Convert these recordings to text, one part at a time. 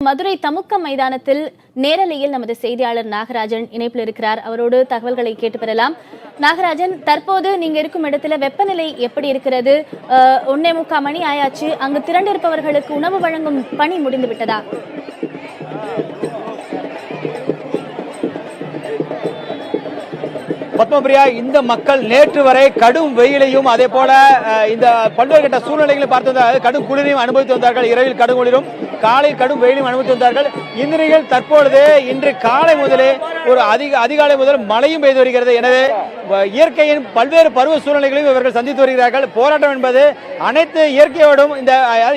மதுரை தமுக்க மைதானத்தில் நேரலையில் நமது செய்தியாளர் நாகராஜன் இணைப்பில் இருக்கிறார். அவரோடு தகவல்களை கேட்டு பெறலாம். நாகராஜன், தற்போது நீங்க இருக்கும் இடத்துல வெப்பநிலை எப்படி இருக்கிறது? 1:45 மணி ஆயாச்சு. அங்கு திரண்டிருப்பவர்களுக்கு உணவு வழங்கும் பணி முடிந்து விட்டதா? பத்மபிரியா, இந்த மக்கள் நேற்று வரை கடும் வெயிலையும் அதே போல இந்த பல்வேறு கட்ட சூழ்நிலைகளை பார்த்து வந்தார்கள். கடும் குளிரையும் அனுபவித்து வந்தார்கள். இரவில் கடும் குளிரும், காலை கடும் வெயிலையும் அனுபவித்து வந்தார்கள். இந்த நிலையில் தற்பொழுது இன்று காலை முதலே ஒரு அதிகாலை முதல் மழையும் பெய்து வருகிறது. எனவே இயற்கையின் பல்வேறு பருவ சூழ்நிலைகளையும் இவர்கள் சந்தித்து வருகிறார்கள். போராட்டம் என்பது அனைத்து இயற்கையோடும் இந்த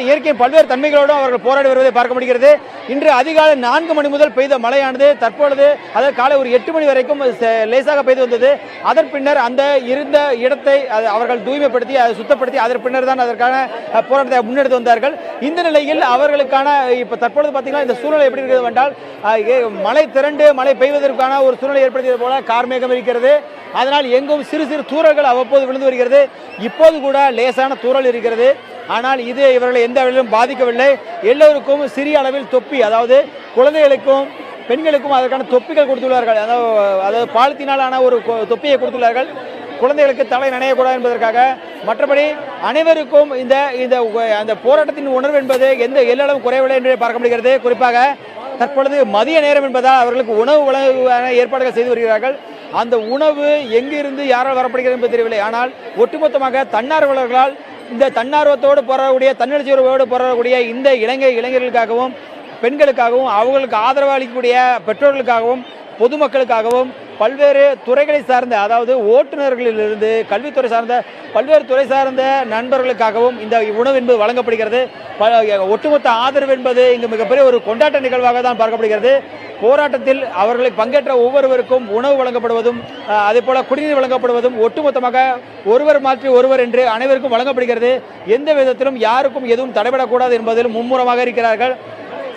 இயற்கையின் பல்வேறு தன்மைகளோடும் அவர்கள் போராடி வருவதை பார்க்க முடிகிறது. இன்று அதிகாலை 4 மணி முதல் பெய்த மழையானது தற்பொழுது அதாவது காலை ஒரு 8 மணி வரைக்கும் லேசாக பெய்து வந்தது. அதன் பின்னர் அந்த இருந்த இடத்தை அவர்கள் தூய்மைப்படுத்தி அதை சுத்தப்படுத்தி அதன் பின்னர் தான் அதற்கான போராட்டத்தை முன்னெடுத்து வந்தார்கள். இந்த நிலையில் அவர்களுக்கான இப்ப தற்பொழுது பார்த்தீங்கன்னா இந்த சூழ்நிலை எப்படி இருக்கிறது என்றால் மழை திரண்டு மழை பெய்வதற்கான ஒரு சூழ்நிலை ஏற்படுத்தியது போல கார்மேகம் இருக்கிறது. அதனால் எங்கும் சிறு சிறு தூறல்கள் அவ்வப்போது விழுந்து வருகிறது. இப்போது கூட லேசான தூறல் இருக்கிறது. ஆனால் இது இவர்களை எந்த வகையிலும் பாதிக்கவில்லை. எல்லோருக்கும் சிறிய அளவில் தொப்பி, அதாவது குழந்தைகளுக்கும் பெண்களுக்கும் அதற்கான தொப்பிகள் கொடுத்துள்ளார்கள். அதாவது பாலித்தீனாலான ஒரு தொப்பியை கொடுத்துள்ளார்கள். குழந்தைகளுக்கு தலை நனையக்கூடாது என்பதற்காக. மற்றபடி அனைவருக்கும் இந்த போராட்டத்தின் உணர்வு என்பது எல்லளவும் குறையவில்லை என்று பார்க்க முடிகிறது. குறிப்பாக தற்பொழுது மதிய நேரம் என்பதால் அவர்களுக்கு உணவு வழங்க ஏற்பாடுகள் செய்து வருகிறார்கள். அந்த உணவு எங்கிருந்து யாரால் வரப்படுகிறது என்பது தெரியவில்லை. ஆனால் ஒட்டுமொத்தமாக தன்னார்வலர்களால் இந்த தன்னார்வத்தோடு போராடக்கூடிய தன்னெழுச்சியோடு போராடக்கூடிய இந்த இளைஞர்களுக்காகவும் பெண்களுக்காகவும் அவர்களுக்கு ஆதரவு அளிக்கக்கூடிய பெற்றோர்களுக்காகவும் பொதுமக்களுக்காகவும் பல்வேறு துறைகளை சார்ந்த, அதாவது ஓட்டுநர்களிலிருந்து கல்வித்துறை சார்ந்த பல்வேறு துறை சார்ந்த நண்பர்களுக்காகவும் இந்த உணவு என்பது வழங்கப்படுகிறது. ஒட்டுமொத்த ஆதரவு என்பது இங்கு மிகப்பெரிய ஒரு கொண்டாட்ட நிகழ்வாக தான் பார்க்கப்படுகிறது. போராட்டத்தில் அவர்களை பங்கேற்ற ஒவ்வொருவருக்கும் உணவு வழங்கப்படுவதும் அதே போல குடிநீர் வழங்கப்படுவதும் ஒட்டுமொத்தமாக ஒருவர் மாற்றி ஒருவர் என்று அனைவருக்கும் வழங்கப்படுகிறது. எந்த விதத்திலும் யாருக்கும் எதுவும் தடைபடக்கூடாது என்பதில் மும்முரமாக இருக்கிறார்கள்.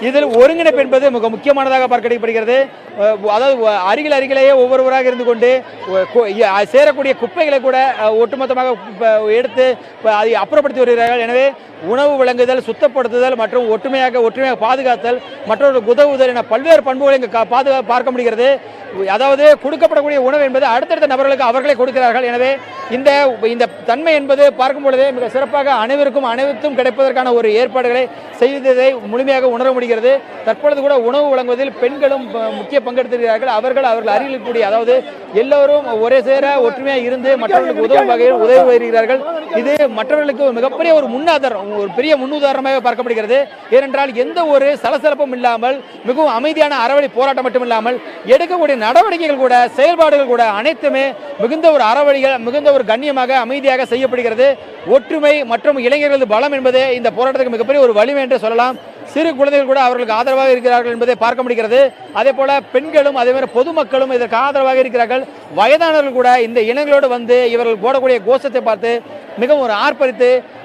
இதில் ஒருங்கிணைப்பு என்பது மிக முக்கியமானதாக பார்க்கப்படுகிறது. அதாவது அருகிலேயே ஒவ்வொருவராக இருந்து கொண்டு சேரக்கூடிய குப்பைகளை கூட ஒட்டுமொத்தமாக எடுத்து அதை அப்புறப்படுத்தி வருகிறார்கள். எனவே உணவு வழங்குதல், சுத்தப்படுத்துதல் மற்றும் ஒற்றுமையாக பாதுகாத்தல், மற்றவர்களுக்கு உதவுதல் என பல்வேறு பண்புகளை இங்கு பார்க்க முடிகிறது. அதாவது கொடுக்கப்படக்கூடிய உணவு என்பது அடுத்தடுத்த நபர்களுக்கு அவர்களே கொடுக்கிறார்கள். எனவே இந்த தன்மை என்பது பார்க்கும் பொழுதே மிக சிறப்பாக அனைவருக்கும் கிடைப்பதற்கான ஒரு ஏற்பாடுகளை செய்ததை முழுமையாக உணர முடிகிறது. தற்பொழுது கூட உணவு வழங்குவதில் பெண்களும் முக்கிய பங்கெடுத்திருக்கிறார்கள். அவர்கள் அருகில் இருக்கக்கூடிய, அதாவது எல்லோரும் ஒரே சேர ஒற்றுமையாக இருந்து மற்றவர்களுக்கு உதவும் வகையில் உதவி வருகிறார்கள். இது மற்றவர்களுக்கு மிகப்பெரிய ஒரு முன்னாதாரம், ஒரு பெரிய முன்னுதாரணமாக பார்க்கப்படுகிறது. ஏனென்றால் எந்த ஒரு சலசலப்பும் இல்லாமல் மிகவும் அமைதியான அறவழி போராட்டம் மட்டுமில்லாமல் எடுக்கக்கூடிய நடவடிக்கைகள் கூட செயல்பாடுகள் கூட அனைத்துமே மிகுந்த ஒரு அறவழிகள், மிகுந்த ஒரு கண்ணியமாக அமைதியாக செய்யப்படுகிறது. ஒற்றுமை மற்றும் இளைஞர்களது பலம் என்பதே இந்த போராட்டத்துக்கு மிகப்பெரிய ஒரு வலிமை என்று சொல்லலாம். சிறு குழந்தைகள் கூட அவர்களுக்கு ஆதரவாக இருக்கிறார்கள் என்பதை பார்க்க முடிகிறது. அதே போல பெண்களும் அதே மாதிரி பொதுமக்களும் இதற்கு ஆதரவாக இருக்கிறார்கள். வயதானவர்கள் கூட இந்த இளைஞர்களோடு வந்து இவர்கள் போடக்கூடிய கோஷத்தை பார்த்து மிகவும் ஒரு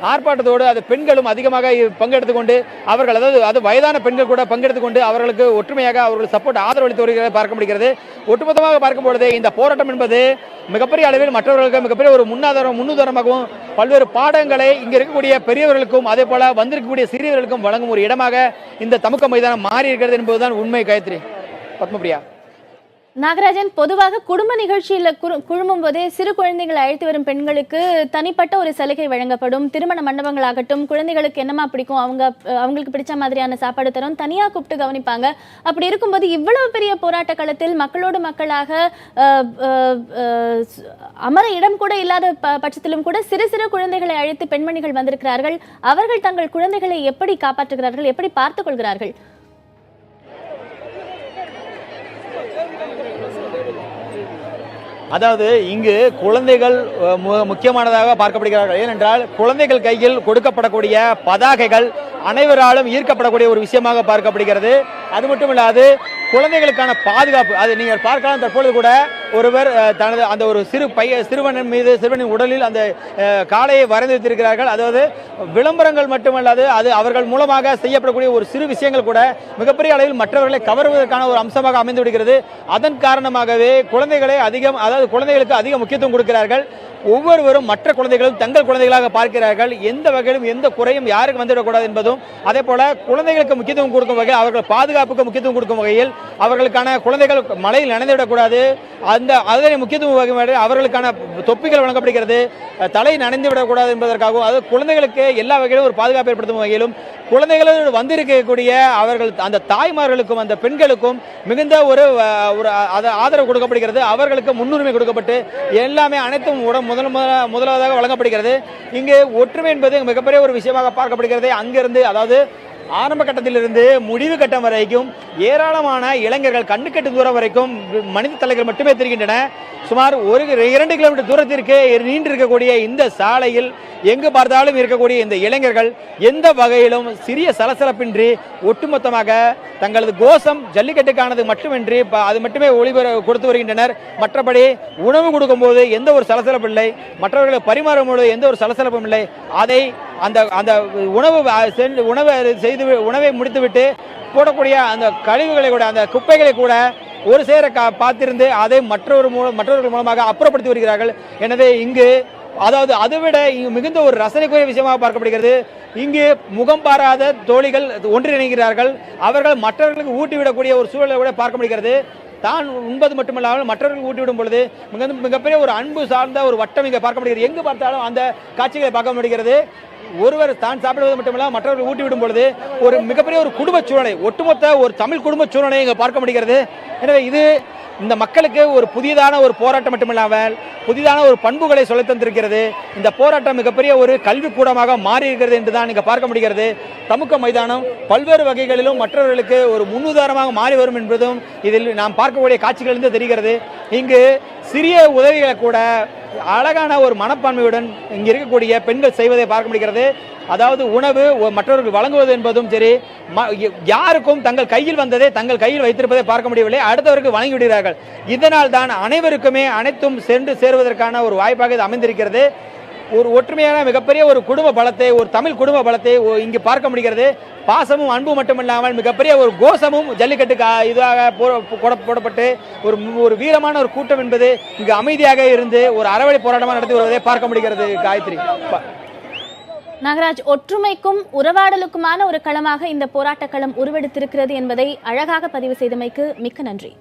ஆர்ப்பாட்டத்தோடு அது பெண்களும் அதிகமாக பங்கெடுத்துக் கொண்டு அவர்கள் அது வயதான பெண்கள் கூட பங்கெடுத்துக் கொண்டு அவர்களுக்கு ஒற்றுமையாக அவர்கள் சப்போர்ட் ஆதரவளித்து வருகிறதை பார்க்க முடிகிறது. ஒட்டுமொத்தமாக பார்க்கும் பொழுது இந்த போராட்டம் என்பது மிகப்பெரிய அளவில் மற்றவர்களுக்கு மிகப்பெரிய ஒரு முன்னுதாரணமாகவும் பல்வேறு பாடங்களை இங்க இருக்கக்கூடிய பெரியவர்களுக்கும் அதே போல வந்திருக்கக்கூடிய சிறியவர்களுக்கும் வழங்கும் ஒரு இடமாக இந்த தமுக்க மைதானம் மாறி இருக்கிறது என்பதுதான் உண்மை. காயத்ரி, பத்மபிரியா. நாகராஜன், பொதுவாக குடும்ப நிகழ்ச்சியில் குழுமும் போதே சிறு குழந்தைகளை அழைத்து வரும் பெண்களுக்கு தனிப்பட்ட ஒரு சலுகை வழங்கப்படும். திருமண மண்டபங்களாகட்டும், குழந்தைகளுக்கு என்னமா பிடிக்கும், அவங்களுக்கு பிடிச்ச மாதிரியான சாப்பாடு தரும், தனியா கூப்பிட்டு கவனிப்பாங்க. அப்படி இருக்கும்போது இவ்வளவு பெரிய போராட்ட களத்தில் மக்களோடு மக்களாக அமர இடம் கூட இல்லாத பட்சத்திலும் கூட சிறு சிறு குழந்தைகளை அழைத்து பெண்மணிகள் வந்திருக்கிறார்கள். அவர்கள் தங்கள் குழந்தைகளை எப்படி காப்பாற்றுகிறார்கள், எப்படி பார்த்துக் கொள்கிறார்கள்? அதாவது இங்கு குழந்தைகள் முக்கியமானதாக பார்க்கப்படுகிறார்கள். ஏனென்றால் குழந்தைகள் கையில் கொடுக்கப்படக்கூடிய பதாகைகள் அனைவராலும் ஈர்க்கப்படக்கூடிய ஒரு விஷயமாக பார்க்கப்படுகிறது. அது மட்டும் இல்லாது குழந்தைகளுக்கான பாதுகாப்பு, அது நீங்கள் பார்க்கலாம். தற்பொழுது கூட ஒருவர் தனது அந்த ஒரு சிறுவனின் உடலில் அந்த காளையை வரைந்து வைத்திருக்கிறார்கள். அதாவது விளம்பரங்கள் மட்டுமல்லாது அது அவர்கள் மூலமாக செய்யப்படக்கூடிய ஒரு சிறு விஷயங்கள் கூட மிகப்பெரிய அளவில் மற்றவர்களை கவர்வதற்கான ஒரு அம்சமாக அமைந்து விடுகிறது. அதன் காரணமாகவே குழந்தைகளுக்கு அதிக முக்கியத்துவம் கொடுக்கிறார்கள். ஒவ்வொருவரும் மற்ற குழந்தைகளும் தங்கள் குழந்தைகளாக பார்க்கிறார்கள். எந்த வகையிலும் எந்த குறையும் யாருக்கு வந்துவிடக்கூடாது என்பதும், அதே போல குழந்தைகளுக்கு முக்கியத்துவம் கொடுக்கும் வகையில், அவர்கள் பாதுகாப்புக்கு முக்கியத்துவம் கொடுக்கும் வகையில், அவர்களுக்கான குழந்தைகள் மழையில் நனைந்துவிடக்கூடாது, அதனை முக்கியத்துவம் வகையில் அவர்களுக்கான தொப்பிகள் வழங்கப்படுகிறது, தலை நனைந்து விடக்கூடாது என்பதற்காகவும், அது குழந்தைகளுக்கு எல்லா வகையிலும் ஒரு பாதுகாப்பு ஏற்படுத்தும் வகையிலும், குழந்தைகளோடு வந்திருக்கக்கூடிய அவர்கள் அந்த தாய்மார்களுக்கும் அந்த பெண்களுக்கும் மிகுந்த ஒரு ஆதரவு கொடுக்கப்படுகிறது. அவர்களுக்கு முன்னுரிமை கொடுக்கப்பட்டு எல்லாமே அனைத்தும் முதலாவதாக வழங்கப்படுகிறது. இங்கு ஒற்றுமை என்பது மிகப்பெரிய ஒரு விஷயமாக பார்க்கப்படுகிறது. அங்கிருந்து, அதாவது ஆரம்ப கட்டத்திலிருந்து முடிவு கட்டம் வரைக்கும் ஏராளமான இளைஞர்கள் கண்ணுக்கெட்டு தூரம் வரைக்கும் மனித தலைகள் மட்டுமே தெரிகின்றன. சுமார் 2 கிலோமீட்டர் தூரத்திற்கு நீண்டிருக்கக்கூடிய இந்த சாலையில் எங்கு பார்த்தாலும் இருக்கக்கூடிய இந்த இளைஞர்கள் எந்த வகையிலும் சிறிய சலசலப்பின்றி ஒட்டுமொத்தமாக தங்களது கோஷம் ஜல்லிக்கட்டுக்கானது மட்டுமின்றி அது மட்டுமே கொடுத்து வருகின்றனர். மற்றபடி உணவு கொடுக்கும் போது எந்த ஒரு சலசலப்பும் இல்லை, மற்றவர்களுக்கு பரிமாறும் போது எந்த ஒரு சலசலப்பும் இல்லை. அதை அந்த உணவை முடித்துவிட்டு போடக்கூடிய அந்த கழிவுகளை கூட, அந்த குப்பைகளை கூட ஒரு சேர பார்த்திருந்து அதை மற்றவர்கள் மூலமாக அப்புறப்படுத்தி வருகிறார்கள். எனவே இங்கு, அதாவது அதைவிட மிகுந்த ஒரு ரசனைக்குரிய விஷயமாக பார்க்கப்படுகிறது. இங்கு முகம் பாராத தோழிகள் ஒன்றிணைகிறார்கள். அவர்கள் மற்றவர்களுக்கு ஊட்டிவிடக்கூடிய ஒரு சூழலை கூட பார்க்க முடிகிறது. தான் உண்பது மட்டுமல்லாமல் மற்றவர்களுக்கு ஊட்டிவிடும் பொழுது மிகப்பெரிய ஒரு அன்பு சார்ந்த ஒரு வட்டம் இங்கே பார்க்க முடிகிறது. எங்கு பார்த்தாலும் அந்த காட்சிகளை பார்க்க முடிகிறது. ஒருவர் தான் சாப்பிடுவது மட்டுமல்ல மற்றவர்கள் ஊட்டிவிடும் பொழுது ஒரு மிகப்பெரிய ஒரு குடும்ப சூழ்நிலை, ஒட்டுமொத்த ஒரு தமிழ் குடும்ப சூழ்நிலை இங்கே பார்க்க முடிகிறது. எனவே இது இந்த மக்களுக்கு ஒரு புதியதான ஒரு போராட்டம் மட்டுமில்லாமல் புதிதான ஒரு பண்புகளை சொல்ல தந்திருக்கிறது. இந்த போராட்டம் மிகப்பெரிய ஒரு கல்விக்கூடமாக மாறி இருக்கிறது என்றுதான் இங்கே பார்க்க முடிகிறது. தமுக்க மைதானம் பல்வேறு வகைகளிலும் மற்றவர்களுக்கு ஒரு முன்னுதாரணமாக மாறி வரும் என்பதும் இதில் நாம் பார்க்கக்கூடிய காட்சிகளிலிருந்து தெரிகிறது. இங்கு சிறிய உதவிகளை கூட அழகான ஒரு மனப்பான்மையுடன் இங்கு இருக்கக்கூடிய பெண்கள் செய்வதை பார்க்க முடிகிறது. அதாவது உணவு மற்றவர்கள் வழங்குவது என்பதும் சரி, யாருக்கும் தங்கள் கையில் வந்ததை தங்கள் கையில் வைத்திருப்பதை பார்க்க முடியவில்லை, அடுத்தவருக்கு வழங்கி விடுகிறார்கள். இதனால் தான் அனைவருக்குமே அனைத்தும் சென்று சேருவதற்கான ஒரு வாய்ப்பாக இது அமைந்திருக்கிறது. ஒரு ஒற்றுமையான மிகப்பெரிய ஒரு குடும்ப பலத்தை, ஒரு தமிழ் குடும்ப பலத்தை இங்கு பார்க்க முடிகிறது. பாசமும் அன்பு மட்டுமில்லாமல் மிகப்பெரிய ஒரு கோஷமும் ஜல்லிக்கட்டுக்கு இதாக போடப்பட்டு ஒரு வீரமான ஒரு கூட்டம் என்பது இங்கு அமைதியாக இருந்து ஒரு அறவழி போராட்டமாக நடத்தி வருவதை பார்க்க முடிகிறது. காயத்ரி. நாகராஜ், ஒற்றுமைக்கும் உறவாடலுக்குமான ஒரு களமாக இந்த போராட்ட களம் உருவெடுத்திருக்கிறது என்பதை அழகாக பதிவு செய்தமைக்கு மிக்க நன்றி.